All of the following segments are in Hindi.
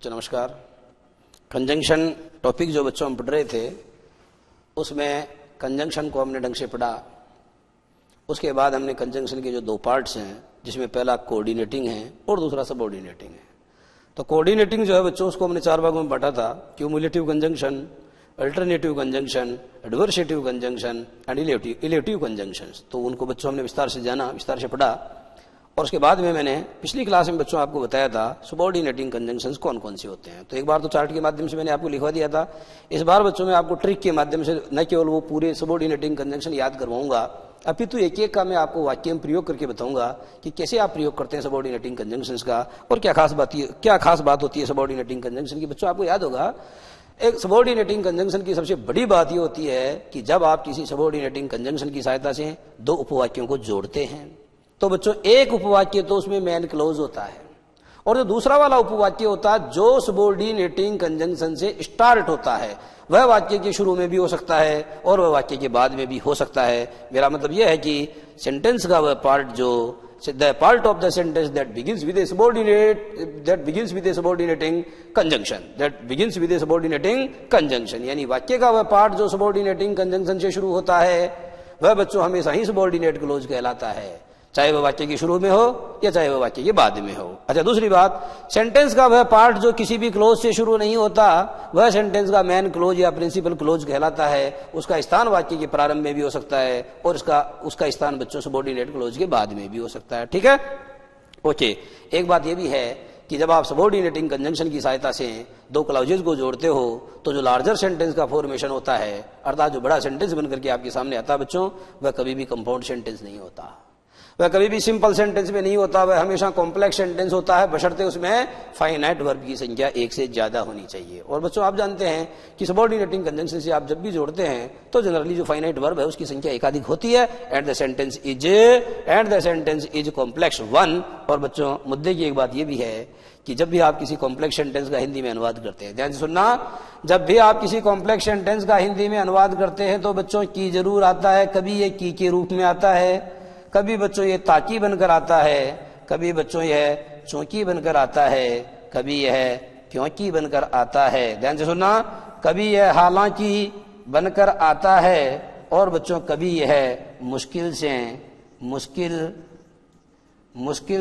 बच्चों नमस्कार। कंजंक्शन टॉपिक जो बच्चों हम पढ़ रहे थे उसमें कंजंक्शन को हमने ढंग से पढ़ा। उसके बाद हमने कंजंक्शन के जो दो पार्ट्स हैं जिसमें पहला कोऑर्डिनेटिंग है और दूसरा सबऑर्डिनेटिंग है। तो कोऑर्डिनेटिंग जो है बच्चों उसको हमने चार भागों में बांटा था, cumulative conjunction, alternative conjunction, adversative conjunction and illative conjunctions. तो उनको बच्चों हमने विस्तार से जाना, विस्तार से पढ़ा। और उसके बाद में मैंने पिछली क्लास में बच्चों आपको बताया था सबऑर्डिनेटिंग कंजंक्शंस कौन कौन से होते हैं। तो एक बार तो चार्ट के माध्यम से मैंने आपको लिखवा दिया था। इस बार बच्चों में आपको ट्रिक के माध्यम से न केवल वो पूरे सबऑर्डिनेटिंग कंजंक्शन याद करवाऊंगा, अपितु एक एक का मैं आपको वाक्य में प्रयोग करके बताऊंगा कि कैसे आप प्रयोग करते हैं सबऑर्डिनेटिंग कंजंक्शंस का और क्या खास बात होती है सबऑर्डिनेटिंग कंजंक्शन की। बच्चों आपको याद होगा एक सबऑर्डिनेटिंग कंजंक्शन की सबसे बड़ी बात यह होती है कि जब आप किसी सबऑर्डिनेटिंग कंजंक्शन की सहायता से दो उपवाक्यों को जोड़ते हैं तो बच्चों एक उपवाक्य तो उसमें मेन क्लोज होता है और जो दूसरा वाला उपवाक्य होता है जो सबऑर्डिनेटिंग कंजंक्शन से स्टार्ट होता है वह वाक्य के शुरू में भी हो सकता है और वह वाक्य के बाद में भी हो सकता है। मेरा मतलब यह है कि सेंटेंस का वह पार्ट जो the part of the sentence that begins with a subordinating conjunction, यानी वाक्य का वह पार्ट जो सबऑर्डिनेटिंग कंजंक्शन से शुरू होता है वह बच्चों हमेशा ही सबऑर्डिनेट क्लोज कहलाता है, चाहे वह वाक्य के शुरू में हो या चाहे वह वाक्य के बाद में हो। अच्छा, दूसरी बात, सेंटेंस का वह पार्ट जो किसी भी क्लोज से शुरू नहीं होता वह सेंटेंस का मेन क्लोज या प्रिंसिपल क्लोज कहलाता है। उसका स्थान वाक्य के प्रारंभ में भी हो सकता है और उसका स्थान बच्चों सबऑर्डिनेट क्लोज के बाद में भी हो सकता है। ठीक है, ओके। एक बात यह भी है कि जब आप सबऑर्डिनेटिंग कंजंक्शन की सहायता से दो क्लॉजेज को जोड़ते हो तो जो लार्जर सेंटेंस का फॉर्मेशन होता है अर्थात जो बड़ा सेंटेंस बनकर के आपके सामने आता है बच्चों, वह कभी भी कंपाउंड सेंटेंस नहीं होता, वह कभी भी सिंपल सेंटेंस में नहीं होता, वह हमेशा कॉम्प्लेक्स सेंटेंस होता है बशर्ते उसमें फाइनाइट वर्ब की संख्या एक से ज्यादा होनी चाहिए। और बच्चों आप जानते हैं कि सबऑर्डिनेटिंग कंजंक्शन से आप जब भी जोड़ते हैं तो जनरली जो फाइनाइट वर्ब है उसकी संख्या एकाधिक होती है and the sentence is complex one. और बच्चों मुद्दे की एक बात यह भी है कि जब भी आप किसी कॉम्प्लेक्स सेंटेंस का हिंदी में अनुवाद करते हैं, ध्यान से सुनना, जब भी आप किसी कॉम्प्लेक्स सेंटेंस का हिंदी में अनुवाद करते हैं तो बच्चों की जरूर आता है, कभी ये की के रूप में आता है, कभी बच्चों ये ताकी बनकर आता है, कभी बच्चों यह चौकी बनकर आता है, कभी यह क्योंकि बनकर आता है। ध्यान से सुनना, कभी यह हालांकि बनकर आता है और बच्चों कभी यह मुश्किल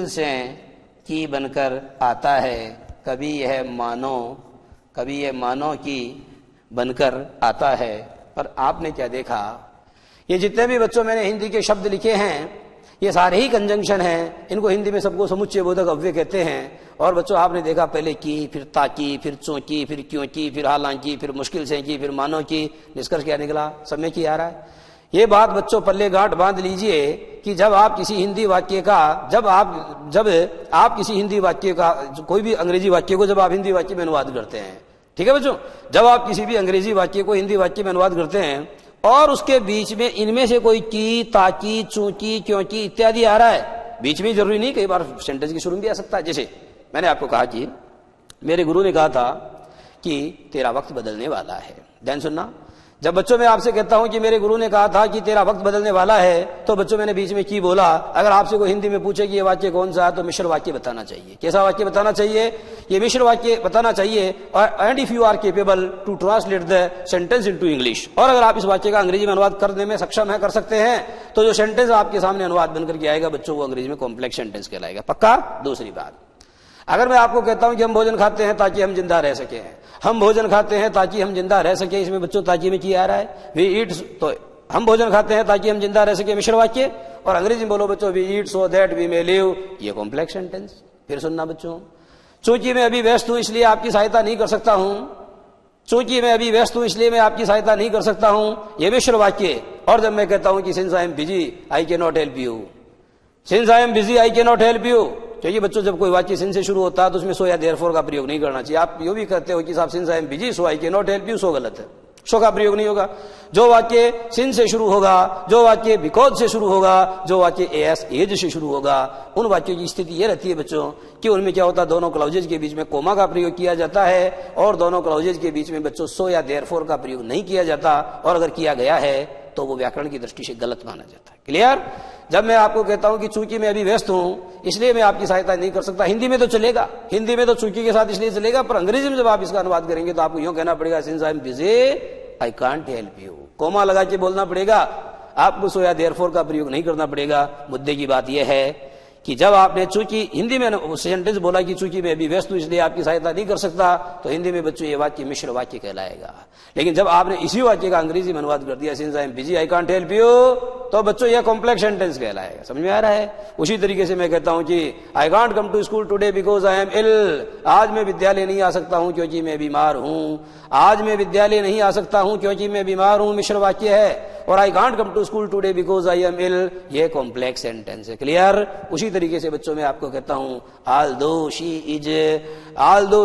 से की बनकर आता है, कभी यह मानो की बनकर आता है। पर आपने क्या देखा, ये जितने भी बच्चों मैंने हिंदी के शब्द लिखे हैं ये सारे ही कंजंक्शन हैं, इनको हिंदी में सबको समुच्चय बोधक अव्यय कहते हैं। और बच्चों आपने देखा पहले की, फिर ताकी, फिर चौकी, फिर क्योंकि, फिर हालांकि, फिर मुश्किल से की, फिर मानो की। निष्कर्ष क्या निकला, सब में की आ रहा है। ये बात बच्चों पल्ले गांठ बांध लीजिए कि जब आप किसी हिंदी वाक्य का कोई भी अंग्रेजी वाक्य को जब आप हिंदी वाक्य में अनुवाद करते हैं, ठीक है बच्चों, जब आप किसी भी अंग्रेजी वाक्य को हिंदी वाक्य में अनुवाद करते हैं और उसके बीच में इनमें से कोई की, ताकी, चूंकि, क्योंकि इत्यादि आ रहा है, बीच में जरूरी नहीं, कई बार सेंटेंस के शुरू में भी आ सकता है। जैसे मैंने आपको कहा कि मेरे गुरु ने कहा था कि तेरा वक्त बदलने वाला है। ध्यान सुनना, जब बच्चों मैं आपसे कहता हूं कि मेरे गुरु ने कहा था कि तेरा वक्त बदलने वाला है तो बच्चों मैंने बीच में की बोला। अगर आपसे कोई हिंदी में पूछे कि ये वाक्य कौन सा है तो मिश्र वाक्य बताना चाहिए। कैसा वाक्य बताना चाहिए, ये मिश्र वाक्य बताना चाहिए। And if you are capable to translate the sentence into English, और अगर आप इस वाक्य का अंग्रेजी में अनुवाद करने में सक्षम है, कर सकते हैं, तो जो सेंटेंस आपके सामने अनुवाद बनकर के आएगा बच्चों वो अंग्रेजी में कॉम्प्लेक्स सेंटेंस कहलाएगा। पक्का। दूसरी बात, अगर मैं आपको कहता हूं कि हम भोजन खाते हैं ताकि हम जिंदा रह सके, हम भोजन खाते हैं ताकि हम जिंदा रह सके, इसमें बच्चों ताकि में किया आ रहा है वी ईट, तो हम भोजन खाते हैं ताकि हम जिंदा रह सके मिश्र वाक्य, और अंग्रेजी में बोलो बच्चों we eat so that we may live, ये कॉम्प्लेक्स सेंटेंस। फिर सुनना बच्चों, चूंकि मैं अभी व्यस्त हूं इसलिए आपकी सहायता नहीं कर सकता हूं, चूंकि मैं अभी व्यस्त हूं इसलिए मैं आपकी सहायता नहीं कर सकता हूं, ये मिश्र वाक्य। और जब मैं कहता हूं कि since I am busy I can not help you, since I am busy I can not help you, क्योंकि बच्चों जब कोई वाक्य सिंस से शुरू होता है तो उसमें सो या देयरफॉर का प्रयोग नहीं करना चाहिए। आप यो भी कहते हो कि साहब since I am busy so I can not help you, so गलत है, सो का प्रयोग नहीं होगा। जो वाक्य सिंस से शुरू होगा, जो वाक्य बिकॉज से शुरू होगा, जो वाक्य एज से शुरू होगा, उन वाक्यों की स्थिति यह रहती है बच्चों कि उनमें क्या होता है, दोनों क्लॉजेज के बीच में कोमा का प्रयोग किया जाता है और दोनों क्लॉजेज के बीच में बच्चों सो या देयरफॉर का प्रयोग नहीं किया जाता, और अगर किया गया है तो वो व्याकरण की दृष्टि से गलत माना जाता है। क्लियर? जब मैं आपको कहता हूं कि चूंकि मैं अभी व्यस्त हूं इसलिए मैं आपकी सहायता नहीं कर सकता, हिंदी में तो चलेगा, हिंदी में तो चूंकि के साथ इसलिए चलेगा, पर अंग्रेजी में जब आप इसका अनुवाद करेंगे तो आपको यूं कहना पड़ेगा, since I am busy I can't help you. Coma लगा के बोलना पड़ेगा आपको, सो या देयरफॉर का प्रयोग नहीं करना पड़ेगा। मुद्दे की बात यह है कि जब आपने चूंकि हिंदी में सेंटेंस बोला कि चूंकि मैं अभी व्यस्त हूं इसलिए आपकी सहायता नहीं कर सकता, तो हिंदी में बच्चों ये वाक्य मिश्र वाक्य कहलाएगा। लेकिन जब आपने इसी वाक्य का अंग्रेजी में अनुवाद कर दिया, since I am busy I can't help you, तो बच्चों यह कॉम्प्लेक्स सेंटेंस कहलाएगा। समझ में आ रहा है? उसी तरीके से मैं कहता हूं कि I can't come to school today because I am ill, आज मैं विद्यालय नहीं आ सकता हूं क्योंकि मैं बीमार हूं। आज मैं विद्यालय नहीं आ सकता हूं क्योंकि मैं बीमार हूं मिश्र वाक्य है, और I can't come to school today because I am ill ये कॉम्प्लेक्स सेंटेंस है। क्लियर? उसी तरीके से बच्चों मैं आपको कहता हूं although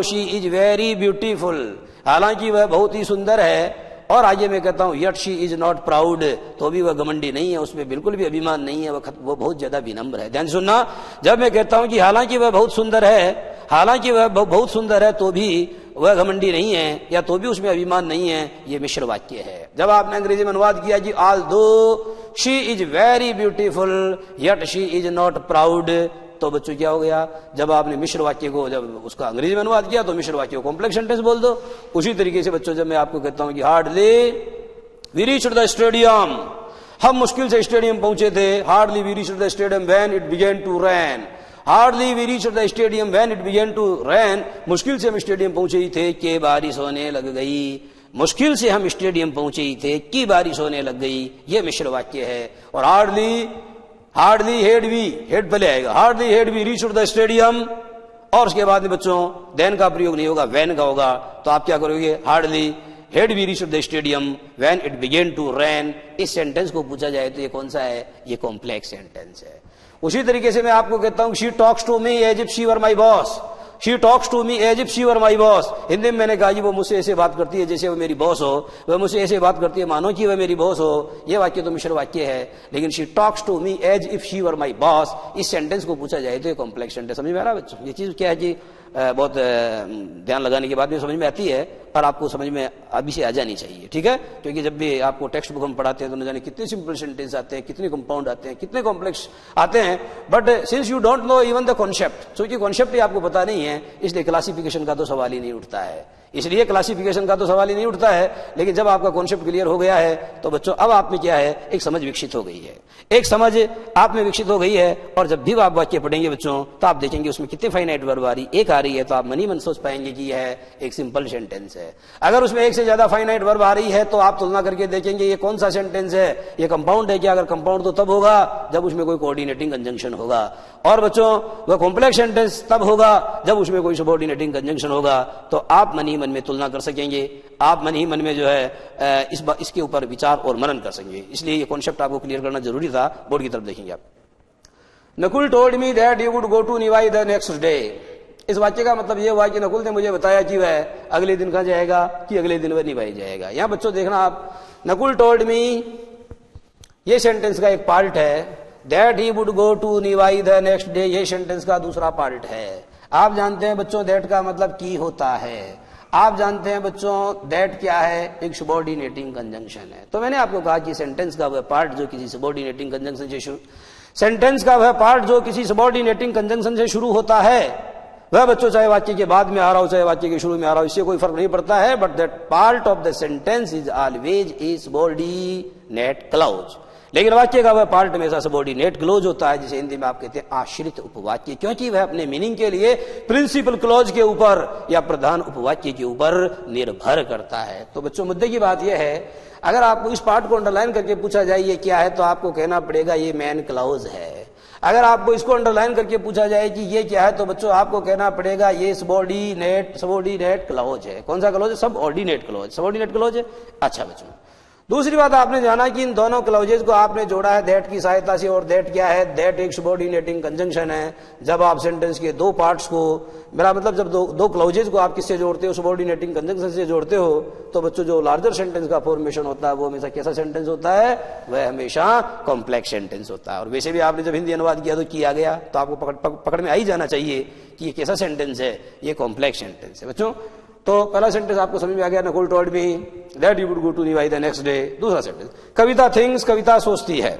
she is very beautiful, हालांकि वह बहुत ही सुंदर है, और आगे मैं कहता हूं yet she is not proud, तो भी वह घमंडी नहीं है, उसमें बिल्कुल भी अभिमान नहीं है, वो बहुत ज्यादा विनम्र है। ध्यान सुनना, जब मैं कहता हूं कि हालांकि वह बहुत सुंदर है, हालांकि वह बहुत सुंदर है तो भी वह घमंडी नहीं है, या तो भी उसमें अभिमान नहीं है, ये मिश्र वाक्य है। जब आपने अंग्रेजी में अनुवाद किया कि although she is very beautiful yet she is not proud, तो बच्चों क्या हो गया? जब आपने मिश्र वाक्य को जब उसका अंग्रेजी में अनुवाद किया तो मिश्र वाक्य को कॉम्प्लेक्स सेंटेंस बोल दो। उसी तरीके से बच्चों जब मैं आपको कहता हूं कि hardly we reached the stadium, हम मुश्किल से स्टेडियम पहुंचे थे, hardly we reached the stadium when it began to rain, hardly we reached the stadium when it began to rain, मुश्किल से हम स्टेडियम पहुंचे ही थे कि बारिश होने लग गई, मुश्किल से हम स्टेडियम पहुंचे ही थे कि बारिश होने लग गई, ये मिश्र वाक्य है। और हार्डली हेड पहले आएगा, hardly had we reached the stadium, और उसके बाद में बच्चों देन का प्रयोग नहीं होगा, वैन का होगा। तो आप क्या करोगे? Hardly had we reached the stadium when it began to rain. इस सेंटेंस को पूछा जाए तो ये कौन सा है? ये कॉम्प्लेक्स सेंटेंस है। उसी तरीके से मैं आपको कहता हूं she talks to me as if she were my boss, she talks to me as if she were my boss. Hindi में मैंने कहा जी वो मुझसे ऐसे बात करती है जैसे वो मेरी बॉस हो, वह मुझसे ऐसे बात करती है मानो कि वह मेरी बॉस हो, ये वाक्य तो मिश्र वाक्य है। लेकिन she talks to me as if she were my boss, इस सेंटेंस को पूछा जाए तो ये कॉम्प्लेक्स सेंटेंस। समझ में आ रहा है बच्चों? ये चीज क्या है जी, बहुत ध्यान लगाने के बाद में समझ में आती है, पर आपको समझ में अभी से आ जानी चाहिए। ठीक है? क्योंकि जब भी आपको टेक्स्ट बुक हम पढ़ाते हैं तो न जाने कितने सिंपल सेंटेंस आते हैं, कितने कंपाउंड आते हैं, कितने कॉम्प्लेक्स आते हैं, but since you don't know even the concept, क्योंकि कॉन्सेप्ट ही आपको पता नहीं है, इसलिए क्लासिफिकेशन का तो सवाल ही नहीं उठता है। इसलिए क्लासिफिकेशन का तो सवाल ही नहीं उठता है। लेकिन जब आपका कॉन्सेप्ट क्लियर हो गया है तो बच्चों अब आप में क्या है? एक समझ विकसित हो गई है, एक समझ आप में विकसित हो गई है। और जब भी आप वाक्य पढ़ेंगे बच्चों तो आप देखेंगे उसमें कितने फाइनाइट वर्ब आ रही, एक आ रही है तो आप मनी मन सोच पाएंगे कि यह एक सिंपल सेंटेंस है। अगर उसमें एक से ज्यादा फाइनाइट वर्ब आ रही है तो आप तुलना करके देखेंगे ये कौन सा सेंटेंस है, ये कंपाउंड है क्या? अगर कंपाउंड तो तब होगा जब उसमें कोई कोऑर्डिनेटिंग कंजंक्शन होगा, और बच्चों वह कॉम्प्लेक्स सेंटेंस तब होगा जब उसमें कोई सबऑर्डिनेटिंग कंजंक्शन होगा। तो आप मन ही मन में तुलना कर सकेंगे, आप मन ही मन में जो है इसके ऊपर विचार और मनन कर सकेंगे। इसलिए ये कॉन्सेप्ट आपको क्लियर करना जरूरी था। बोर्ड की तरफ देखेंगे आप। Nakul told me that he would go to Niwai the next day. इस वाक्य का मतलब यह हुआ कि नकुल ने मुझे बताया कि वह अगले दिन कहां जाएगा, कि अगले दिन वह निभाई जाएगा। यहां बच्चों देखना आप, नकुल टोल्ड मी ये सेंटेंस का एक पार्ट है, that he would go to Niwai the next day ये सेंटेंस का दूसरा पार्ट है। आप जानते हैं बच्चों दैट का मतलब की होता है, आप जानते हैं बच्चों दैट क्या है? एक सबऑर्डिनेटिंग कंजंक्शन है। तो मैंने आपको कहा कि सेंटेंस का वह पार्ट जो किसी सबऑर्डिनेटिंग कंजंक्शन से सबऑर्डिनेटिंग कंजंक्शन से शुरू होता है, वह बच्चों चाहे वाक्य के बाद में आ रहा हो चाहे वाक्य के शुरू में आ रहा हो, इससे कोई फर्क नहीं पड़ता है। But that part of the sentence is always a subordinate clause. लेकिन वाक्य का वह पार्ट हमेशा सबऑर्डिनेट क्लॉज होता है, जिसे हिंदी में आप कहते हैं आश्रित उपवाक्य, क्योंकि वह अपने मीनिंग के लिए प्रिंसिपल क्लॉज के ऊपर या प्रधान उपवाक्य के ऊपर निर्भर करता है। तो बच्चों मुद्दे की बात यह है, अगर आपको इस पार्ट को अंडरलाइन करके पूछा जाए ये क्या है, तो आपको कहना पड़ेगा ये मेन क्लॉज है। अगर आपको इसको अंडरलाइन करके पूछा जाए कि ये क्या है, तो बच्चों आपको कहना पड़ेगा ये सबऑर्डिनेट क्लॉज है। कौन सा क्लॉज है? सबऑर्डिनेट क्लॉज है। अच्छा बच्चों, दूसरी बात आपने जाना कि इन दोनों क्लॉजेज को आपने जोड़ा है दैट की सहायता से, और दैट क्या है? दैट एक सबऑर्डिनेटिंग कंजंक्शन है। जब आप सेंटेंस के दो पार्ट्स को, मेरा मतलब जब दो क्लॉजेज को आप किससे जोड़ते हो? सबऑर्डिनेटिंग कंजंक्शन से जोड़ते हो, तो बच्चों जो लार्जर सेंटेंस का फॉर्मेशन होता है वो हमेशा कैसा सेंटेंस होता है? वह हमेशा कॉम्प्लेक्स सेंटेंस होता है। और वैसे भी आपने जब हिंदी अनुवाद किया तो किया गया, तो आपको पकड़ में आ ही जाना चाहिए कि ये कैसा सेंटेंस है, ये कॉम्प्लेक्स सेंटेंस है। बच्चों तो पहला सेंटेंस आपको समझ में आ गया, Nakul told me that you would go to Niwai the next day. दूसरा सेंटेंस, कविता थिंक्स, कविता सोचती है,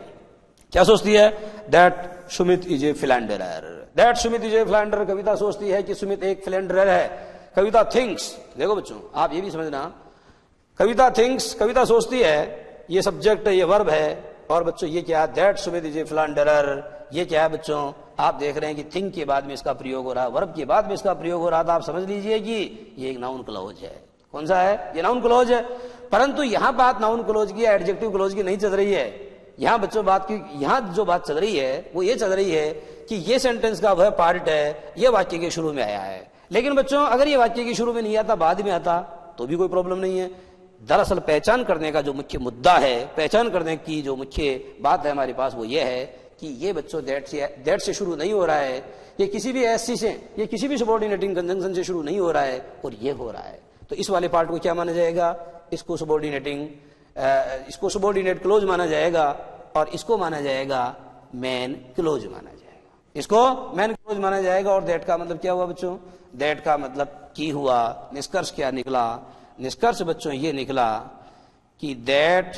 क्या सोचती है, that Sumit is a philanderer, that Sumit is a philanderer, Kavita सोचती है कि सुमित एक फिलैंडरर है। कविता थिंक्स, देखो बच्चों आप ये भी समझना, कविता थिंक्स, कविता सोचती है, ये सब्जेक्ट है, ये वर्ब है, और बच्चों ये क्या, दैट सुमित इज ए फिलैंडरर, ये क्या है बच्चों, आप देख रहे हैं कि थिंक के बाद में इसका प्रयोग हो रहा है, वर्ब के बाद में इसका प्रयोग हो रहा था, आप समझ लीजिए कि ये एक नाउन क्लॉज है। कौन सा है, ये नाउन क्लॉज है। परंतु यहां बात नाउन क्लॉज की, एडजेक्टिव क्लॉज की नहीं चल रही है। यहां बच्चों बात की, यहां जो बात चल रही है वो ये चल रही है कि ये सेंटेंस का वह पार्ट है, ये वाक्य के शुरू में आया है। लेकिन बच्चों अगर ये वाक्य के शुरू में नहीं आता, बाद में आता, तो भी कोई प्रॉब्लम नहीं है। दरअसल पहचान करने का जो मुख्य मुद्दा है, पहचान करने की जो मुख्य बात है हमारे पास, वो ये है कि ये बच्चों दैट से शुरू नहीं हो रहा है, ये किसी भी एससी से, ये किसी भी सबऑर्डिनेटिंग कंजंक्शन से शुरू नहीं हो रहा है, और ये हो रहा है। तो इस वाले पार्ट को क्या माना जाएगा, इसको सबऑर्डिनेटिंग, इसको सबऑर्डिनेट क्लोज माना जाएगा, और इसको माना जाएगा मैन क्लोज माना जाएगा, इसको मैन क्लोज माना जाएगा। और दैट का मतलब क्या हुआ बच्चों, दैट का मतलब की हुआ। निष्कर्ष क्या निकला, निष्कर्ष बच्चों ये निकला कि दैट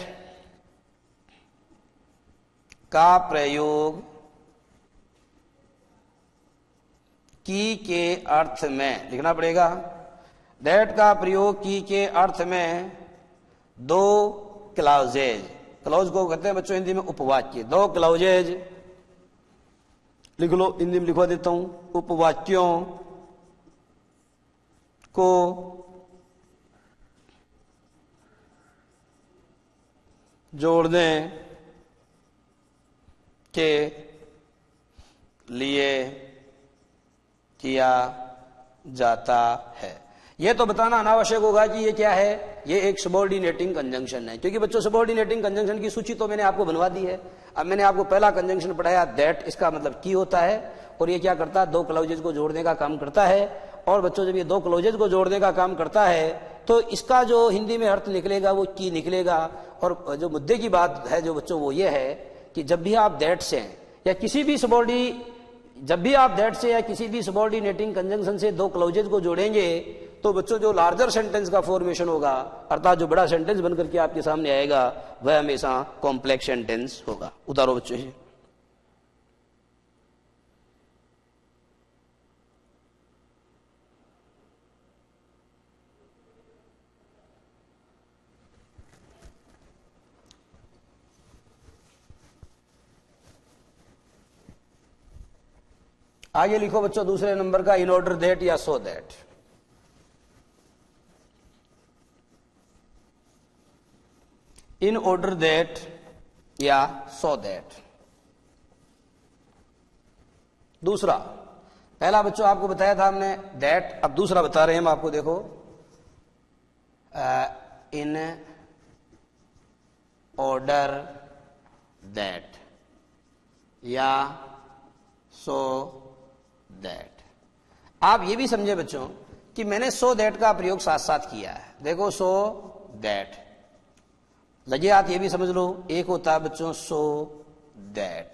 का प्रयोग की के अर्थ में, लिखना पड़ेगा, दैट का प्रयोग की के अर्थ में दो क्लॉजेज, क्लॉज को कहते हैं बच्चों हिंदी में उपवाक्य, दो क्लॉजेज लिख लो, हिंदी में लिखवा देता हूं, उपवाक्यों को जोड़ने के लिए किया जाता है। यह तो बताना अनावश्यक होगा कि ये क्या है, ये एक सबऑर्डिनेटिंग कंजंक्शन है, क्योंकि बच्चों सबऑर्डिनेटिंग कंजंक्शन की सूची तो मैंने आपको बनवा दी है। अब मैंने आपको पहला कंजंक्शन पढ़ाया दैट, इसका मतलब की होता है, और ये क्या करता है, दो क्लॉजेज को जोड़ने का काम करता है। और बच्चों जब ये दो क्लॉजेज को जोड़ने का काम करता है तो इसका जो हिंदी में अर्थ निकलेगा वो की निकलेगा। और जो मुद्दे की बात है जो बच्चों वो ये है कि जब भी आप दैट से या किसी भी सबऑर्डिनेटिंग कंजंक्शन से दो क्लॉजेज को जोड़ेंगे तो बच्चों जो लार्जर सेंटेंस का फॉर्मेशन होगा, अर्थात जो बड़ा सेंटेंस बनकर के आपके सामने आएगा, वह हमेशा कॉम्प्लेक्स सेंटेंस होगा। उतारो बच्चों से, आगे लिखो बच्चों दूसरे नंबर का, इन ऑर्डर दैट या so that. In order that या सो दैट। दूसरा, पहला बच्चों आपको बताया था हमने दैट, अब दूसरा बता रहे हैं हम आपको, देखो इन ऑर्डर दैट या सो दैट। आप ये भी समझे बच्चों कि मैंने सो दैट का प्रयोग साथ साथ किया है। देखो सो दैट लगे हाथ, ये भी समझ लो, एक होता है बच्चों सो दैट,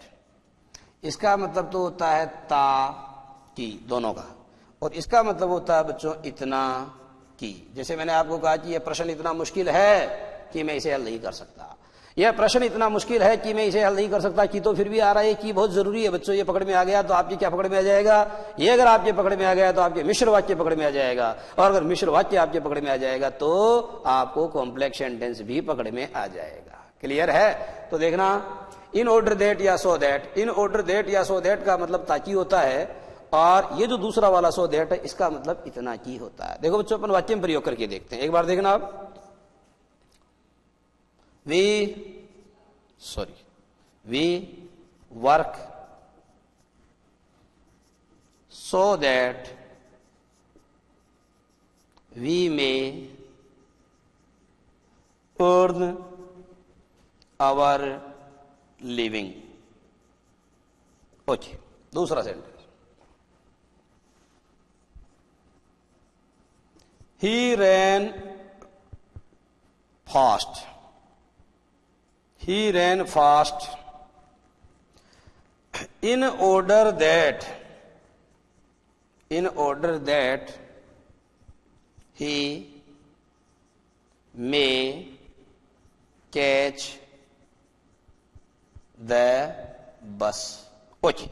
इसका मतलब तो होता है ता की, दोनों का, और इसका मतलब होता है बच्चों इतना की। जैसे मैंने आपको कहा कि यह प्रश्न इतना मुश्किल है कि मैं इसे हल नहीं कर सकता, यह प्रश्न इतना मुश्किल है कि मैं इसे हल नहीं कर सकता, कि तो फिर भी आ रहा है कि बहुत जरूरी है बच्चों, ये पकड़ में आ गया तो आपकी क्या पकड़ में आ जाएगा, ये अगर आपके पकड़ में आ गया तो आपके मिश्र वाक्य पकड़ में आ जाएगा, और अगर मिश्र वाक्य आपके पकड़ में आ जाएगा तो आपको कॉम्प्लेक्स सेंटेंस भी पकड़ में आ जाएगा। क्लियर है? तो देखना, इन ऑर्डर दैट या so that, in order that या सो दैट का मतलब ताकि होता है, और ये जो दूसरा वाला सो दैट है इसका मतलब इतना की होता है। देखो बच्चों अपन वाक्य में प्रयोग करके देखते हैं, एक बार देखना आप, we work so that we may earn our living। Okay, दूसरा sentence, he ran fast, he ran fast in order that he may catch the bus. Okay,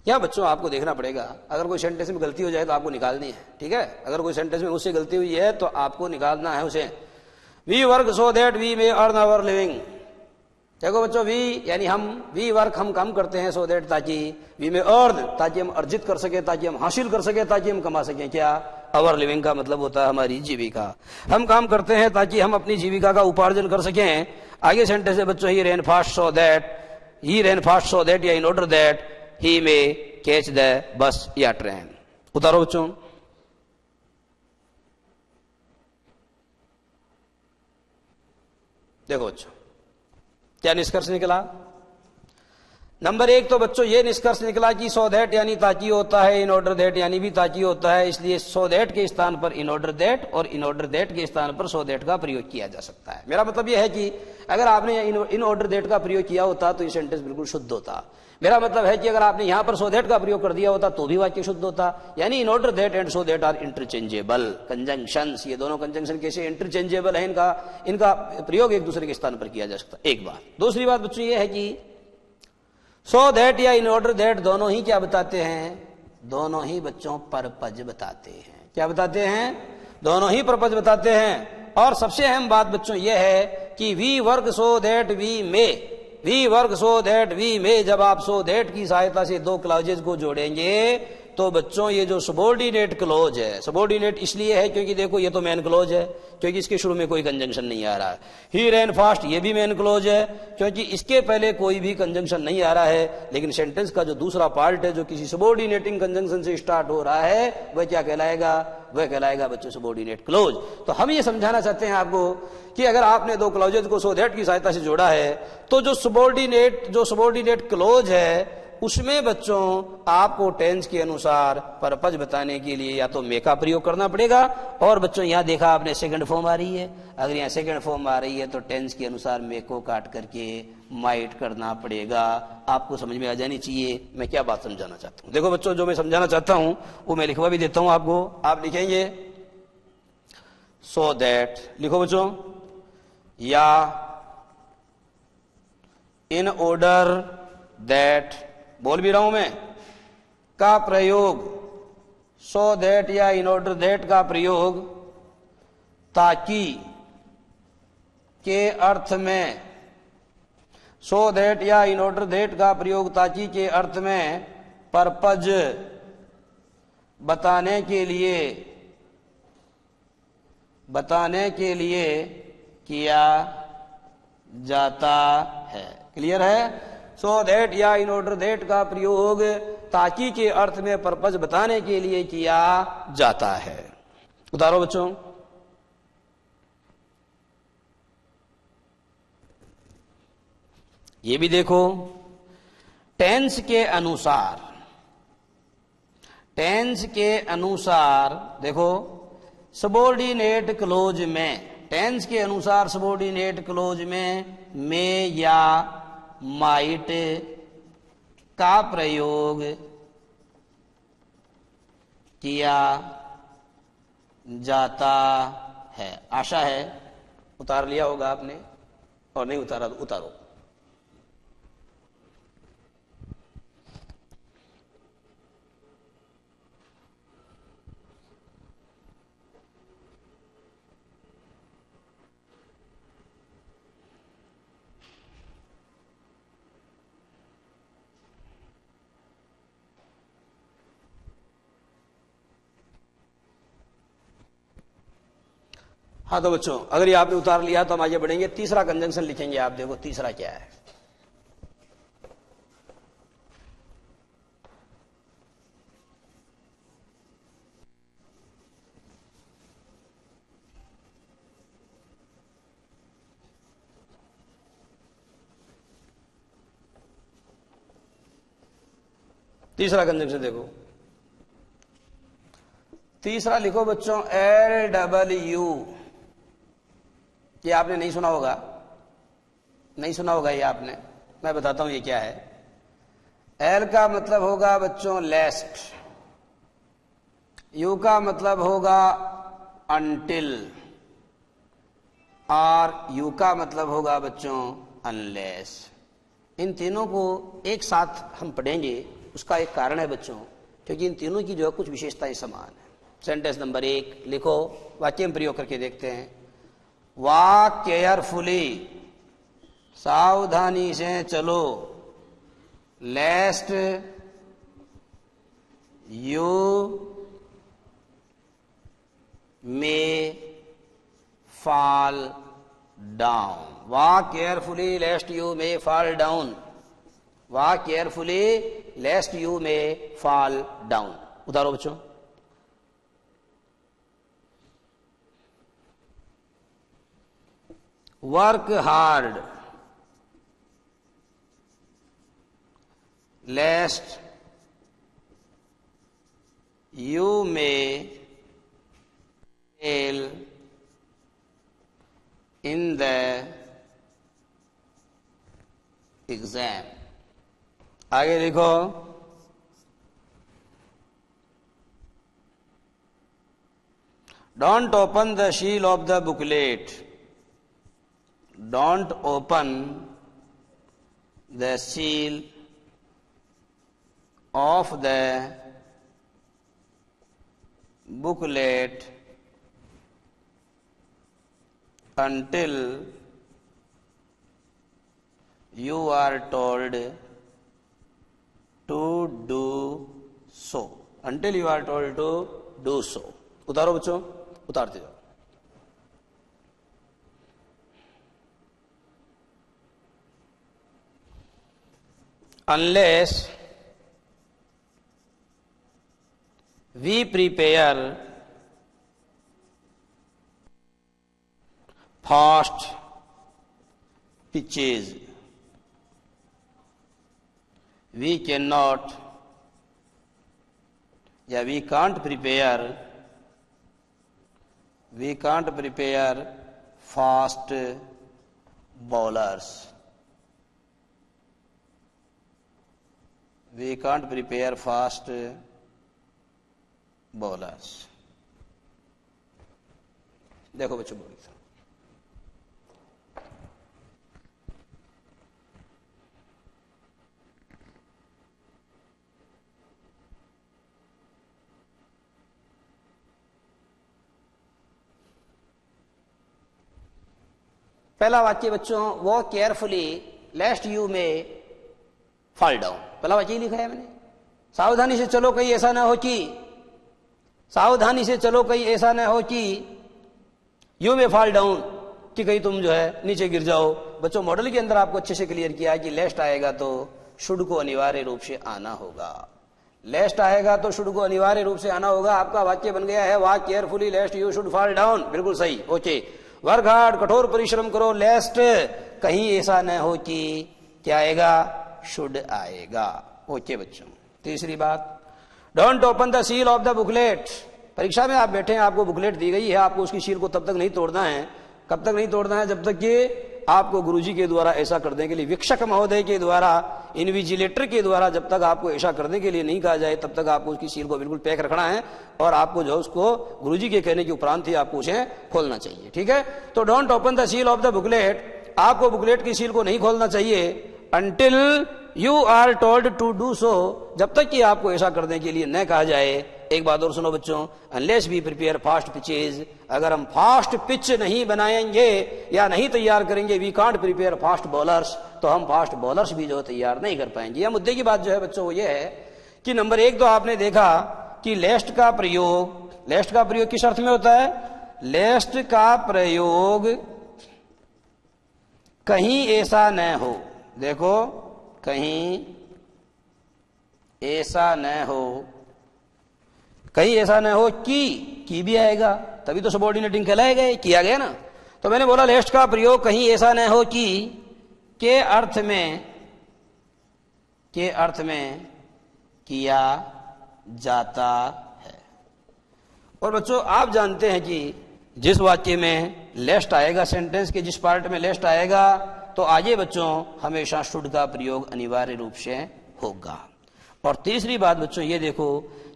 यहां बच्चों आपको देखना पड़ेगा, अगर कोई सेंटेंस में गलती हो जाए तो आपको निकालनी है, ठीक है। अगर कोई सेंटेंस में उससे गलती हुई है तो आपको निकालना है उसे। We work so that we may earn our living. देखो बच्चों, वी यानी हम, वी वर्क हम काम करते हैं, सो दैट ताकि, वी में अर्न ताकि हम अर्जित कर सके, ताकि हम हासिल कर सके, ताकि हम कमा सकें। क्या? आवर लिविंग का मतलब होता है हमारी जीविका। हम काम करते हैं ताकि हम अपनी जीविका का उपार्जन कर सकें। आगे सेंटेंस है बच्चों, he ran fast so that, he ran fast so that या in order that he may catch the bus या ट्रेन। उतारो बच्चों। देखो बच्चों क्या निष्कर्ष निकला। नंबर 1 तो बच्चों ये निष्कर्ष निकला कि सो दैट यानी ताकि होता है, इन ऑर्डर दैट यानी भी ताकि होता है, इसलिए सो दैट के स्थान पर इन ऑर्डर दैट और इन ऑर्डर दैट के स्थान पर सो दैट का प्रयोग किया जा सकता है। मेरा मतलब यह है कि अगर आपने इन ऑर्डर दैट का प्रयोग किया होता तो ये सेंटेंस बिल्कुल शुद्ध होता। मेरा मतलब है कि अगर आपने यहां पर सो दैट का प्रयोग कर दिया होता तो भी वाक्य शुद्ध होता। यानी in order that and so that are interchangeable conjunctions. ये दोनों कंजंक्शन कैसे इंटरचेंजेबल है, इनका प्रयोग एक दूसरे के स्थान पर किया जा सकता। एक बात। दूसरी बात बच्चों ये है कि सो दैट या इन ऑर्डर दैट दोनों ही क्या बताते हैं? दोनों ही बच्चों पर्पज बताते हैं। क्या बताते हैं? दोनों ही पर्पज बताते हैं। और सबसे अहम बात बच्चों यह है कि we work so that we may, we work so that we may, जब आप सो दैट की सहायता से दो क्लॉजेज को जोड़ेंगे तो बच्चों ये जो सबॉर्डिनेट क्लोज है, सबॉर्डिनेट इसलिए है क्योंकि देखो ये तो मेन क्लोज है क्योंकि इसके शुरू में कोई कंजंक्शन नहीं आ रहा है। ही रैन फास्ट ये भी मेन क्लोज है क्योंकि इसके पहले कोई भी कंजंक्शन नहीं आ रहा है। लेकिन सेंटेंस का जो दूसरा पार्ट है जो किसी सबॉर्डिनेटिंग कंजंक्शन से स्टार्ट हो रहा है वह क्या कहलाएगा? वह कहलाएगा बच्चों सबॉर्डिनेट क्लोज। तो हम ये समझाना चाहते हैं आपको कि अगर आपने दो क्लॉजेज को सो दैट की सहायता से जोड़ा है तो जो सबॉर्डिनेट क्लोज है उसमें बच्चों आपको टेंस के अनुसार पर्पज बताने के लिए या तो मे का प्रयोग करना पड़ेगा। और बच्चों यहां देखा आपने सेकंड फॉर्म आ रही है, अगर यहां सेकंड फॉर्म आ रही है तो टेंस के अनुसार मे को काट करके माइट करना पड़ेगा। आपको समझ में आ जानी चाहिए मैं क्या बात समझाना चाहता हूं। देखो बच्चों जो मैं समझाना चाहता हूं वो मैं लिखवा भी देता हूं आपको। आप लिखेंगे सो दैट, लिखो बच्चों, या इन ऑर्डर दैट, बोल भी रहा हूं मैं, का प्रयोग, सो दैट या इन ऑर्डर दैट का प्रयोग ताकि के अर्थ में, सो दैट या इन ऑर्डर दैट का प्रयोग ताकि के अर्थ में पर्पज बताने के लिए किया जाता है। क्लियर है? सो दैट या इन ऑर्डर दैट का प्रयोग ताकि के अर्थ में पर्पज बताने के लिए किया जाता है। उतारो बच्चों। ये भी देखो टेंस के अनुसार देखो सबॉर्डिनेट क्लोज में, टेंस के अनुसार सबॉर्डिनेट क्लोज में मे या माइट का प्रयोग किया जाता है। आशा है उतार लिया होगा आपने, और नहीं उतारा तो उतारो। हाँ तो बच्चों अगर ये आपने उतार लिया तो हम आगे बढ़ेंगे। तीसरा कंजंक्शन लिखेंगे। आप देखो तीसरा क्या है। तीसरा कंजंक्शन देखो, तीसरा लिखो बच्चों LW। ये आपने नहीं सुना होगा, ये आपने, मैं बताता हूं ये क्या है। एल का मतलब होगा बच्चों लेस्ट, यू का मतलब होगा अनटिल, और यू का मतलब होगा बच्चों अनलेस। इन तीनों को एक साथ हम पढ़ेंगे, उसका एक कारण है बच्चों, क्योंकि इन तीनों की जो है कुछ विशेषताएं समान है। सेंटेंस नंबर 1 लिखो, वाक्य में प्रयोग करके देखते हैं। वॉक केयरफुली, सावधानी से चलो, लेस्ट you may fall down. Walk carefully lest you may fall down. Walk carefully lest you may fall down. उतारो बच्चों। Work hard lest you may fail in the exam. आगे लिखो, don't open the seal of the booklet. Don't open the seal of the booklet until you are told to do so. Until you are told to do so. उतारो बच्चों, उतारते जाओ। Unless we prepare fast pitches, we cannot, या we can't prepare fast bowlers. We can't prepare fast bowlers. देखो बच्चों, बोलिए पहला वाक्य बच्चों, वो केयरफुली लेस्ट यू में फॉल डाउन। पहला वाक्य ही लिखा है मैंने, सावधानी से चलो कहीं ऐसा ना हो कि, सावधानी से चलो कहीं ऐसा ना हो कि यू में फॉल डाउन, कि कहीं तुम जो है नीचे गिर जाओ। बच्चों मॉडल के अंदर आपको अच्छे से क्लियर किया है कि लेस्ट आएगा तो शुड को अनिवार्य रूप से आना होगा। लेस्ट आएगा तो शुड को अनिवार्य रूप से आना होगा। आपका वाक्य बन गया है walk carefully लेस्ट you should fall down. बिल्कुल सही, ओके। वर्क हार्ड, कठोर परिश्रम करो, लेस्ट कहीं ऐसा न हो कि क्या आएगा, शुड आएगा। ओके बच्चों। तीसरी बात, don't open the seal of the booklet. परीक्षा में आप बैठे हैं, आपको बुकलेट दी गई है, आपको उसकी सील को तब तक नहीं तोड़ना है। कब तक नहीं तोड़ना है? जब तक कि आपको गुरुजी के द्वारा ऐसा करने के लिए, विक्षक महोदय के द्वारा, इन्विजिलेटर के द्वारा जब तक आपको ऐसा करने के लिए नहीं कहा जाए तब तक आपको उसकी सील को बिल्कुल पैक रखना है और आपको जो उसको गुरुजी के कहने के उपरांत ही आपको उसे खोलना चाहिए। ठीक है, तो don't open the seal of the booklet, आपको बुकलेट की सील को नहीं खोलना चाहिए until you are told to do so, जब तक कि आपको ऐसा करने के लिए न कहा जाए। एक बात और सुनो बच्चों, unless we prepare fast pitches, अगर हम फास्ट पिच नहीं बनाएंगे या नहीं तैयार करेंगे, we can't prepare fast bowlers, तो हम फास्ट बॉलर्स भी जो तैयार नहीं कर पाएंगे। यह मुद्दे की बात जो है बच्चों वो ये है कि नंबर एक तो आपने देखा कि लेस्ट का प्रयोग किस अर्थ में होता है? लेस्ट का प्रयोग कहीं ऐसा न हो, देखो कहीं ऐसा न हो, कहीं ऐसा न हो कि भी आएगा, तभी तो सबऑर्डिनेटिंग कहलाएगा, किया गया ना। तो मैंने बोला लेस्ट का प्रयोग कहीं ऐसा न हो कि के अर्थ में किया जाता है। और बच्चों आप जानते हैं कि जिस वाक्य में लेस्ट आएगा, सेंटेंस के जिस पार्ट में लेस्ट आएगा, तो आगे बच्चों हमेशा शुड का प्रयोग अनिवार्य रूप से होगा। और तीसरी बात बच्चों ये देखो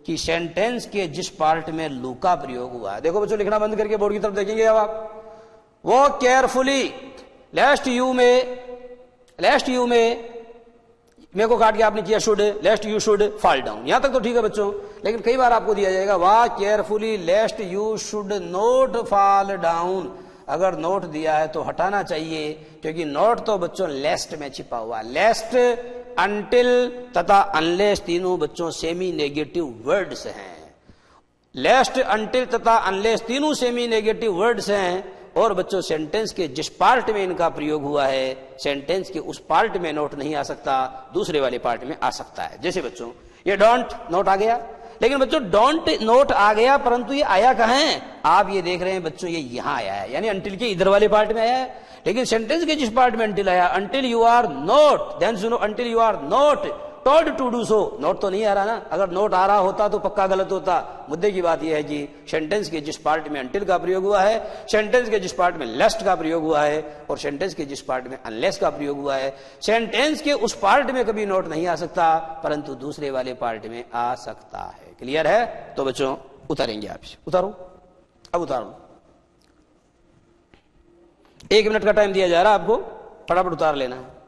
कि सेंटेंस के जिस पार्ट में लू का प्रयोग हुआ है, देखो बच्चों लिखना बंद करके बोर्ड की तरफ देखेंगे अब आप, वो केयरफुली लेस्ट यू में मेरे को काट के आपने किया should, लेस्ट you should fall down, यहां तक तो ठीक है बच्चों। लेकिन कई बार आपको दिया जाएगा वाह carefully लेस्ट you should note fall down, अगर नोट दिया है तो हटाना चाहिए, क्योंकि नोट तो बच्चों लेस्ट में छिपा हुआ है। लेस्ट, अनटिल तथा अनलेस तीनों बच्चों सेमी नेगेटिव वर्ड्स हैं। लेस्ट, अनटिल तथा अनलेस तीनों सेमी नेगेटिव वर्ड्स हैं, और बच्चों सेंटेंस के जिस पार्ट में इनका प्रयोग हुआ है, सेंटेंस के उस पार्ट में नोट नहीं आ सकता, दूसरे वाले पार्ट में आ सकता है। जैसे बच्चों ये डोंट नोट आ गया, लेकिन बच्चों डोंट नोट आ गया, परंतु ये आया कहां है, आप ये देख रहे हैं बच्चों ये यहां आया है, यानी अंटिल के इधर वाले पार्ट में आया है। लेकिन सेंटेंस के जिस पार्ट में अंटिल आया, अंटिल यू आर नोट, ध्यान सुनो, until you are not told to do so, not तो नहीं आ रहा ना, अगर नोट आ रहा होता तो पक्का गलत होता। मुद्दे की बात यह है कि सेंटेंस के जिस पार्ट में अंटिल का प्रयोग हुआ है, सेंटेंस के जिस पार्ट में लेस्ट का प्रयोग हुआ है, और सेंटेंस के जिस पार्ट में अनलेस का प्रयोग हुआ है, सेंटेंस के उस पार्ट में कभी नोट नहीं आ सकता, परंतु दूसरे वाले पार्ट में आ सकता है। क्लियर है? तो बच्चों उतारेंगे आप, उतारो, अब उतारो, 1 मिनट का टाइम दिया जा रहा है आपको, फटाफट उतार लेना है।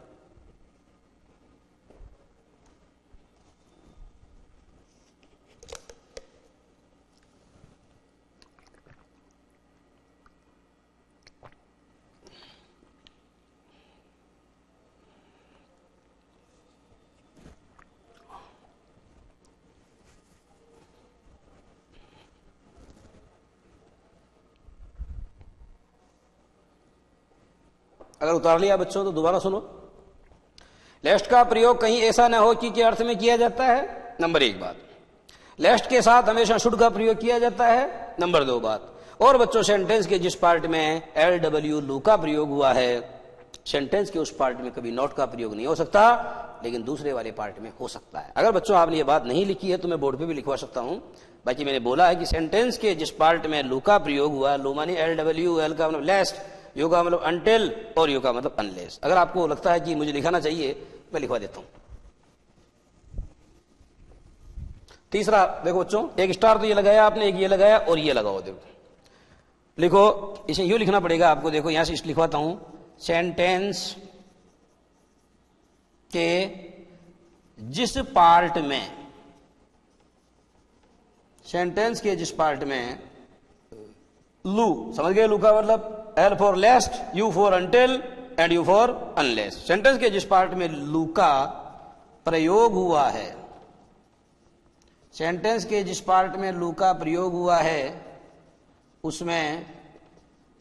अगर उतार लिया बच्चों तो दोबारा सुनो। लेस्ट का प्रयोग कहीं ऐसा न हो कि के अर्थ में किया जाता है, नंबर 1 बात। लेस्ट के साथ हमेशा शुड का प्रयोग किया जाता है, नंबर 2 बात। और बच्चों सेंटेंस के जिस पार्ट में LW लू का प्रयोग हुआ है, सेंटेंस के उस पार्ट में कभी नॉट का प्रयोग नहीं हो सकता, लेकिन दूसरे वाले पार्ट में हो सकता है। अगर बच्चों आपने ये बात नहीं लिखी है तो मैं बोर्ड पे भी लिखवा सकता हूं। बाकी मैंने बोला है कि सेंटेंस के जिस पार्ट में लू का प्रयोग हुआ, लू मानी LW, L का मतलब लेस्ट, यू का मतलब अनटिल, और यू का मतलब अनलेस। अगर आपको लगता है कि मुझे लिखाना चाहिए, मैं लिखवा देता हूं। तीसरा देखो बच्चों, एक स्टार तो ये लगाया आपने, एक ये लगाया, और ये लगाओ, देखो लिखो, इसे यूं लिखना पड़ेगा आपको। देखो यहां से लिखवाता हूं, सेंटेंस के जिस पार्ट में, सेंटेंस के जिस पार्ट में लू, समझ गए, लू का मतलब L for lest, U for until and U for unless. Sentence के जिस पार्ट में लू का प्रयोग हुआ है, सेंटेंस के जिस पार्ट में लू का प्रयोग हुआ है, उसमें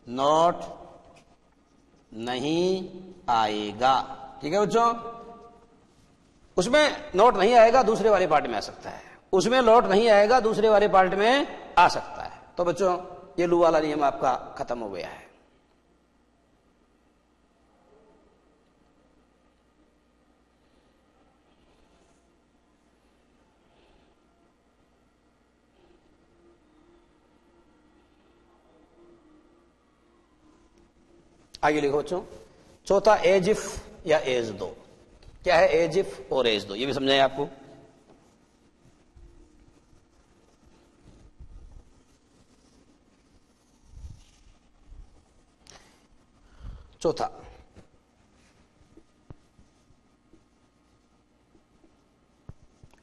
नॉट नहीं आएगा। ठीक है बच्चों, उसमें नॉट नहीं आएगा, दूसरे वाले पार्ट में आ सकता है। उसमें नॉट नहीं आएगा, दूसरे वाले पार्ट में आ सकता है। तो बच्चों ये लू वाला नियम आपका खत्म हो गया है। आगे लिखो बच्चों, चौथा एज इफ या एज दो। क्या है एज इफ और एज दो, ये भी समझाएं आपको। चौथा,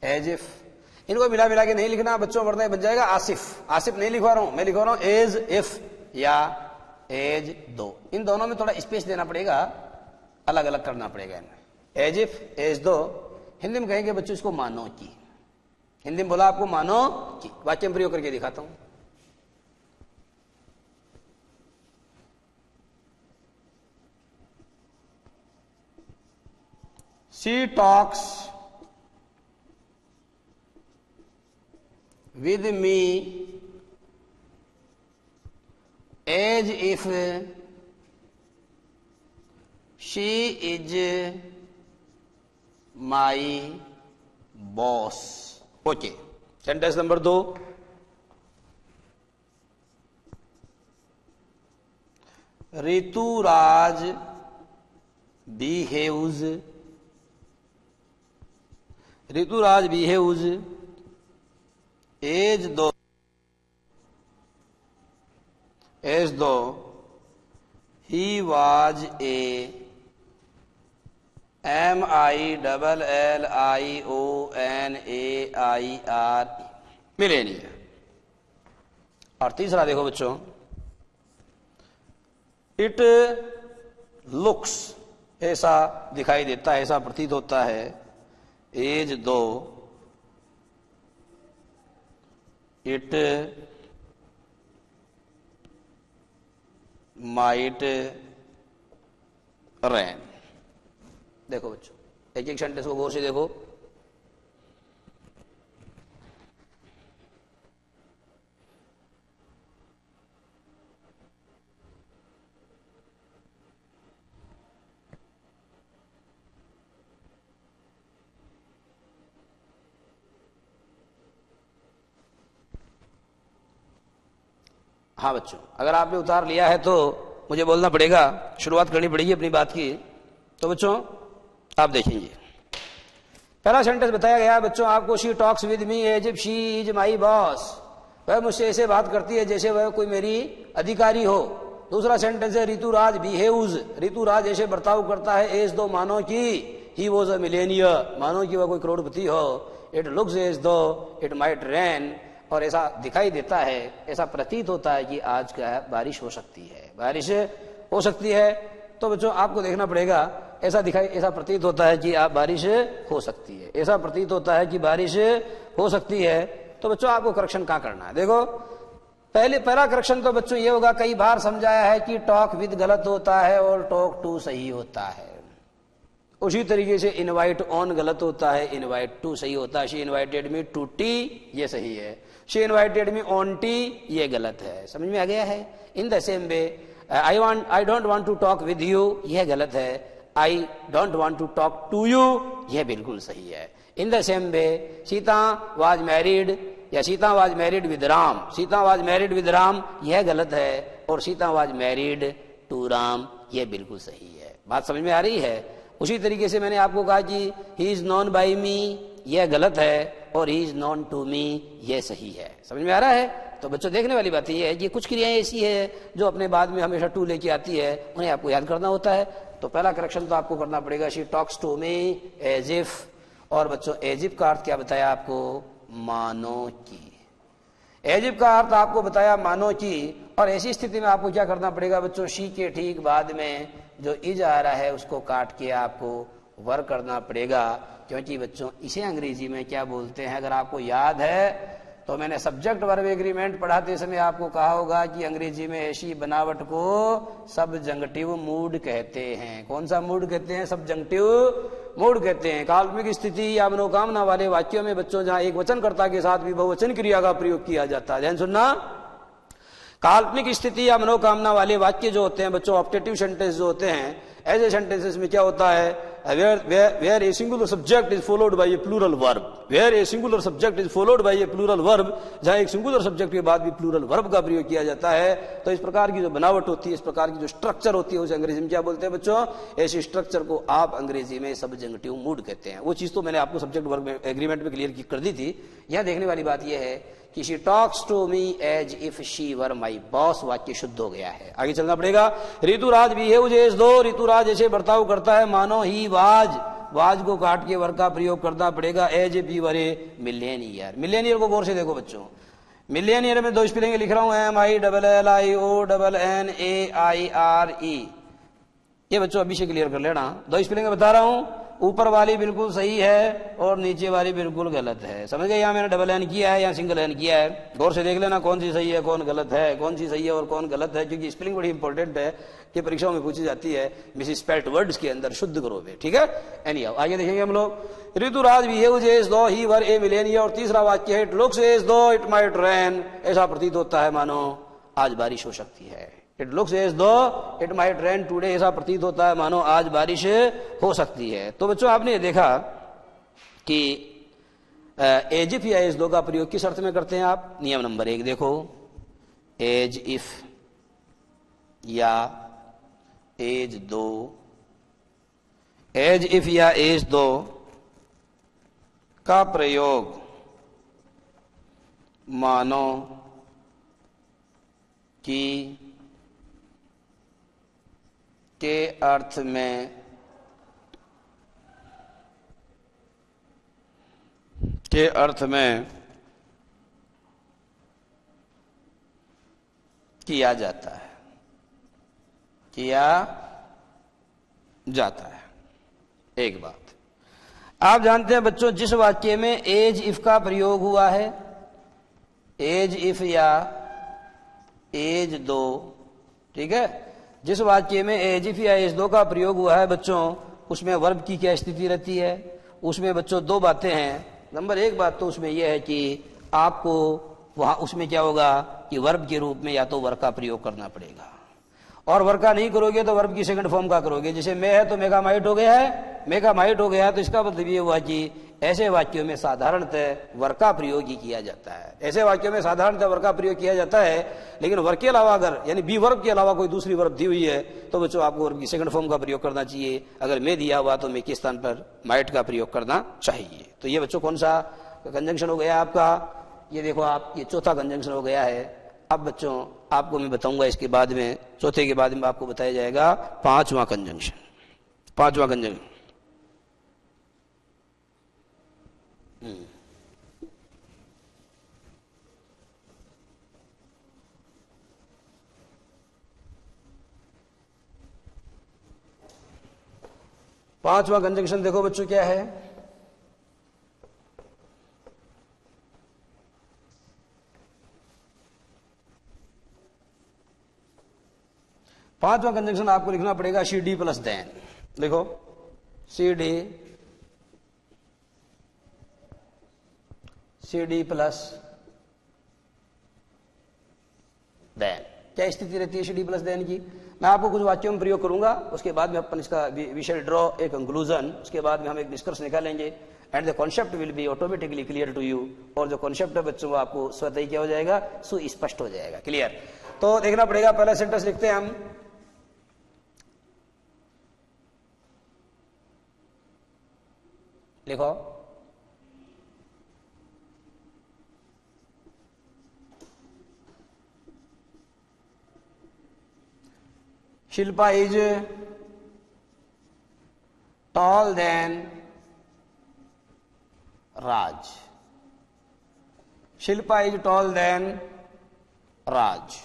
एज इफ, इनको मिला मिला के नहीं लिखना बच्चों, वरना बन जाएगा आसिफ। आसिफ नहीं लिखवा रहा हूं, मैं लिखवा रहा हूं एज इफ या एज दो। इन दोनों में थोड़ा स्पेस देना पड़ेगा, अलग अलग करना पड़ेगा इनमें। एज इफ, एज दो, हिंदी में कहेंगे बच्चों इसको मानो की। हिंदी में बोला आपको मानो की, वाक्य में प्रयोग करके दिखाता हूं। She talks with me as if she is my boss. Okay, sentence number 2, Rituraj behaves, Rituraj behaves as though he was a MILLIONAIR millionaire. और तीसरा देखो बच्चों, इट लुक्स, ऐसा दिखाई देता है, ऐसा प्रतीत होता है, एज दो इट माइट रेन। देखो बच्चों, एक एक सेंटेंस को गौर से देखो। हाँ बच्चों, अगर आपने उतार लिया है तो मुझे बोलना पड़ेगा, शुरुआत करनी पड़ेगी अपनी बात की। तो बच्चों आप देखेंगे, पहला सेंटेंस बताया गया है बच्चों आपको, she talks with me as if she is my boss. वह मुझसे ऐसे बात करती है जैसे वह कोई मेरी अधिकारी हो। दूसरा सेंटेंस है ऋतुराज बिहेव्स, ऋतुराज ऐसे बर्ताव करता है एज दो मानो कि ही वॉज अ मिलेनियर, मानो कि वह कोई करोड़पति हो। इट लुक्स एज दो इट माइट रेन, और ऐसा दिखाई देता है, ऐसा प्रतीत होता है कि आज का बारिश हो सकती है, बारिश हो सकती है। तो बच्चों आपको देखना पड़ेगा, ऐसा प्रतीत होता है कि आप बारिश हो सकती है, ऐसा प्रतीत होता है कि बारिश हो सकती है। तो बच्चों आपको करेक्शन कहाँ करना है? देखो पहला करेक्शन तो बच्चों ये होगा, कई बार समझाया है कि टॉक विद गलत होता है और टॉक टू सही होता है। उसी तरीके से इनवाइट ऑन गलत होता है, इनवाइट टू सही होता है। She invited me to tea, ये सही है। She invited me on tea, ये गलत है। समझ में आ गया है? In the same way I don't want to talk with you, यह गलत है। I don't want to talk to you, यह बिल्कुल सही है। In the same way Sita was married, या Sita was married with Ram, Sita was married with Ram, यह गलत है। और Sita was married to Ram, यह बिल्कुल सही है। बात समझ में आ रही है? उसी तरीके से मैंने आपको कहा कि he is known by me, यह गलत है, और he is known to me, यह सही है। समझ में आ रहा है? तो बच्चों देखने वाली बात यह है कि कुछ क्रियाएं ऐसी है जो अपने बाद में हमेशा टू लेके आती है, उन्हें आपको याद करना होता है। तो पहला करेक्शन तो आपको करना पड़ेगा, she talks to me as if. और बच्चों एज इफ का अर्थ क्या बताया आपको? मानो की। एज इफ का अर्थ आपको बताया मानो की। और ऐसी स्थिति में आपको क्या करना पड़ेगा बच्चों? शी के ठीक बाद में जो इज आ रहा है उसको काट के आपको वर करना पड़ेगा, क्योंकि बच्चों इसे अंग्रेजी में क्या बोलते हैं? अगर आपको याद है तो मैंने सब्जेक्ट वर्ब एग्रीमेंट पढ़ाते समय आपको कहा होगा कि अंग्रेजी में ऐसी बनावट को सबजंक्टिव मूड कहते हैं। कौन सा मूड कहते हैं? सबजंक्टिव मूड कहते हैं। काल्पनिक स्थिति या मनोकामना वाले वाक्यों में बच्चों जहां एक वचनकर्ता के साथ भी बहुवचन क्रिया का प्रयोग किया जाता है। ध्यान सुनना, काल्पनिक स्थिति या मनोकामना वाले वाक्य जो होते हैं बच्चों, ऑप्टेटिव सेंटेंस जो होते हैं, ऐसे सेंटेंसेस में क्या होता है? Where a singular subject is followed by a plural verb, where a singular subject is followed by a plural verb, जहां एक सिंगुलर सब्जेक्ट के बाद भी प्लूरल वर्ब का प्रयोग किया जाता है। तो इस प्रकार की जो बनावट होती है, इस प्रकार की जो स्ट्रक्चर होती है, उसे अंग्रेजी में क्या बोलते हैं बच्चों? ऐसी स्ट्रक्चर को आप अंग्रेजी में सबजंक्टिव मूड कहते हैं। वो चीज तो मैंने आपको सब्जेक्ट वर्ब एग्रीमेंट में क्लियर कर दी थी। यहां देखने वाली बात यह है कि she talks to me as if she were my boss, वाक्य शुद्ध हो गया है। आगे चलना पड़ेगा। ऋतुराज बिहेव्स एज दो, ऋतुराज ऐसे बर्ताव करता है मानो ही वाज, वाज को काट के वर का प्रयोग करना पड़ेगा as if he were a millionaire. Millionaire को गौर से देखो बच्चों, मिलेनियर में दो स्पेलिंग लिख रहा हूं, MILLIONNAIRE। ये बच्चों अभी से क्लियर कर लेना। दो स्पेलिंग बता रहा हूं, ऊपर वाली बिल्कुल सही है और नीचे वाली बिल्कुल गलत है। समझ गए? यहाँ मैंने डबल एन किया है या सिंगल एन किया है। गौर से देख लेना कौन सी सही है कौन गलत है, कौन सी सही है और कौन गलत है, क्योंकि स्पेलिंग बड़ी इंपॉर्टेंट है कि परीक्षाओं में पूछी जाती है मिस स्पेल्ट वर्ड्स के अंदर शुद्ध करो में। ठीक है? एनी आगे देखेंगे हम लोग। Rituraj behaves as though he were a Millionaire. और तीसरा वाक्य है, इट लुक्स एज दो इट माइट रेन, ऐसा प्रतीत होता है मानो आज बारिश हो सकती है। इट लुक्स एज दो इट माइट रेन टुडे, ऐसा प्रतीत होता है मानो आज बारिश हो सकती है। तो बच्चों आपने देखा कि एज इफ या एज दो का प्रयोग किस अर्थ में करते हैं आप? नियम नंबर 1 देखो, एज इफ या एज दो, एज इफ या एज दो का प्रयोग मानो कि के अर्थ में किया जाता है, किया जाता है। एक बात आप जानते हैं बच्चों, जिस वाक्य में एज इफ का प्रयोग हुआ है, एज इफ या एज दो, ठीक है, जिस वाक्य में एज इफ या एज दो का प्रयोग हुआ है बच्चों, उसमें वर्ब की क्या स्थिति रहती है? उसमें बच्चों दो बातें हैं। नंबर एक बात तो उसमें यह है कि आपको वहां उसमें क्या होगा कि वर्ब के रूप में या तो वर्ब का प्रयोग करना पड़ेगा, और वर्ब का नहीं करोगे तो वर्ब की सेकंड फॉर्म का करोगे। जैसे मैं है तो मेगामाइट हो गया है, मेगामाइट हो गया है, तो इसका मतलब ये हुआ कि ऐसे वाक्यों में साधारणतः वर्ब का प्रयोग ही किया जाता है। ऐसे वाक्यों में साधारणतः वर्ब का प्रयोग किया जाता है, लेकिन वर्ब के अलावा अगर यानी बी वर्ब के अलावा कोई दूसरी वर्ब दी हुई है तो बच्चों आपको वर्ब की सेकंड फॉर्म का प्रयोग करना चाहिए। अगर मैं दिया हुआ तो मैं के स्थान पर माइट का प्रयोग करना चाहिए। तो ये बच्चों कौन सा कंजंक्शन हो गया आपका? ये देखो आप, ये चौथा कंजंक्शन हो गया है। अब बच्चों आपको मैं बताऊंगा इसके बाद में, चौथे के बाद में आपको बताया जाएगा पांचवा कंजंक्शन। पांचवा कंजंक्शन पांचवा कंजंक्शन देखो बच्चों क्या है? पांचवा कंजंक्शन आपको लिखना पड़ेगा सी डी प्लस देन। लिखो सी डी प्लस देन। क्या स्थिति रहती है सी डी प्लस देन की? मैं आपको कुछ वाक्यों में प्रयोग करूंगा, उसके बाद में अपन इसका we shall draw a conclusion, उसके बाद में हम एक निष्कर्ष निकालेंगे and the concept will be automatically clear to you. और जो कॉन्सेप्ट है बच्चों वो आपको स्वतः ही क्या हो जाएगा? सुस्पष्ट हो जाएगा, क्लियर। तो देखना पड़ेगा, पहला सेंटेंस लिखते हैं हम। लिखो Shilpa is tall than Raj. Shilpa is tall than Raj.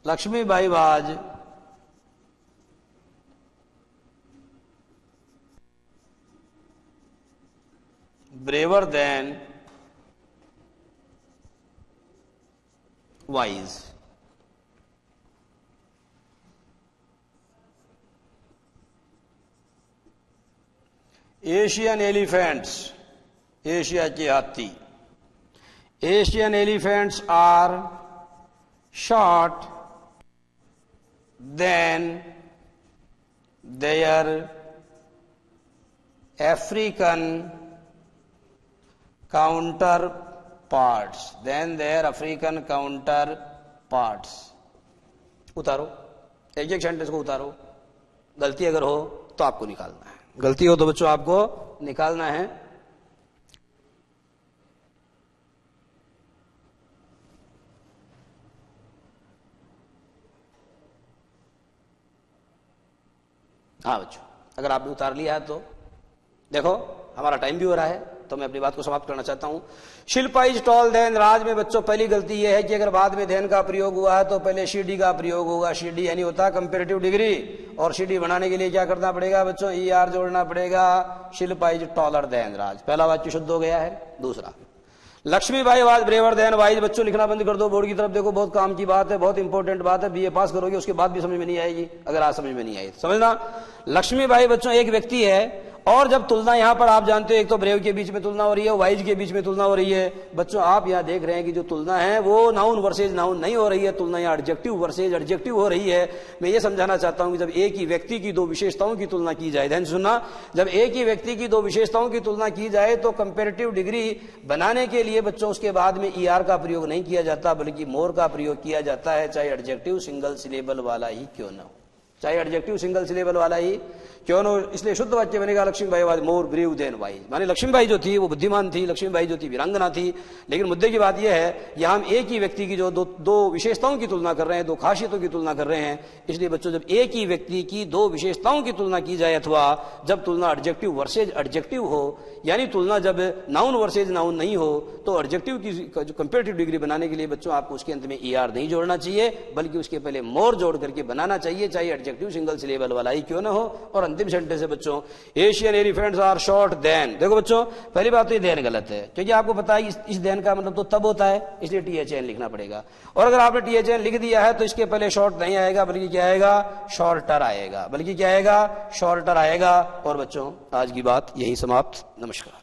Laxmibai was braver than wise. Asian elephants, Asia के हाथी, Asian elephants are short than their African counterparts. Than their African counterparts. उतारो, एक एक सेंटेंस को उतारो। गलती अगर हो तो आपको निकालना है, गलती हो तो बच्चों आपको निकालना है। हाँ बच्चों, अगर आपने उतार लिया है तो देखो हमारा टाइम भी हो रहा है, तो मैं अपनी बात को समाप्त करना चाहता हूं। शिल्पा इज टॉल देन राज में बच्चों पहली गलती यह है कि अगर बाद में देन का प्रयोग हुआ है तो पहले शीडी का प्रयोग होगा। शीडी यानी होता है कंपेरेटिव डिग्री, और शीडी बनाने के लिए क्या करना पड़ेगा बच्चों? ई आर जोड़ना पड़ेगा। Shilpa is taller than Raj, पहला वाक्य शुद्ध हो गया है। दूसरा, Laxmibai was braver than wise. बच्चों लिखना बंद कर दो, बोर्ड की तरफ देखो, बहुत काम की बात है, बहुत इंपॉर्टेंट बात है। बीए पास करोगे उसके बाद भी समझ में नहीं आएगी, अगर आज समझ में नहीं आई तो समझना। लक्ष्मीबाई बच्चों एक व्यक्ति है, और जब तुलना यहां पर आप जानते हो, एक तो ब्रेव के बीच में तुलना हो रही है, वाइज के बीच में तुलना हो रही है। बच्चों आप यहां देख रहे हैं कि जो तुलना है वो नाउन वर्सेज नाउन नहीं हो रही है, तुलना यहां एडजेक्टिव वर्सेज एडजेक्टिव हो रही है। मैं ये समझाना चाहता हूं कि जब एक ही व्यक्ति की दो विशेषताओं की तुलना की जाए, ध्यान सुनना, जब एक ही व्यक्ति की दो विशेषताओं की तुलना की जाए तो कंपेरेटिव डिग्री बनाने के लिए बच्चों उसके बाद में ई आर का प्रयोग नहीं किया जाता, बल्कि मोर का प्रयोग किया जाता है, चाहे एडजेक्टिव सिंगल सिलेबल वाला ही क्यों न हो, चाहे एडजेक्टिव सिंगल सिलेबल वाला ही क्यों न, इसलिए शुद्ध वाक्य बनेगा Laxmibai was more brave than wise, माने लक्ष्मीबाई जो थी वो बुद्धिमान थी, लक्ष्मीबाई जो थी वीरांगना थी। लेकिन मुद्दे की बात यह है यहां हम एक ही व्यक्ति की जो दो विशेषताओं की तुलना कर रहे हैं, दो खासियतों की तुलना कर रहे हैं। इसलिए बच्चों जब एक ही व्यक्ति की दो विशेषताओं की तुलना की जाए अथवा जब तुलना एडजेक्टिव वर्सेज एडजेक्टिव हो, यानी तुलना जब नाउन वर्सेज नाउन नहीं हो, तो एडजेक्टिव की जो कंपेरेटिव डिग्री बनाने के लिए बच्चों आपको उसके अंत में ER नहीं जोड़ना चाहिए, बल्कि उसके पहले मोर जोड़ करके बनाना चाहिए, चाहे एडजेक्टिव सिंगल सिलेबल वाला ही क्यों ना हो। और अंतिम सेंटेंस है बच्चों Asian elephants are short than. देखो बच्चों पहली बात तो ये देन गलत है, क्योंकि आपको पता है इस देन का मतलब तो तब होता है, इसलिए THN लिखना पड़ेगा। और अगर आपने THN लिख दिया है तो इसके पहले शॉर्ट नहीं आएगा, बल्कि क्या आएगा, शॉर्टर आएगा, बल्कि क्या आएगा, शॉर्टर आएगा। और बच्चों आज की बात यही समाप्त। नमस्कार।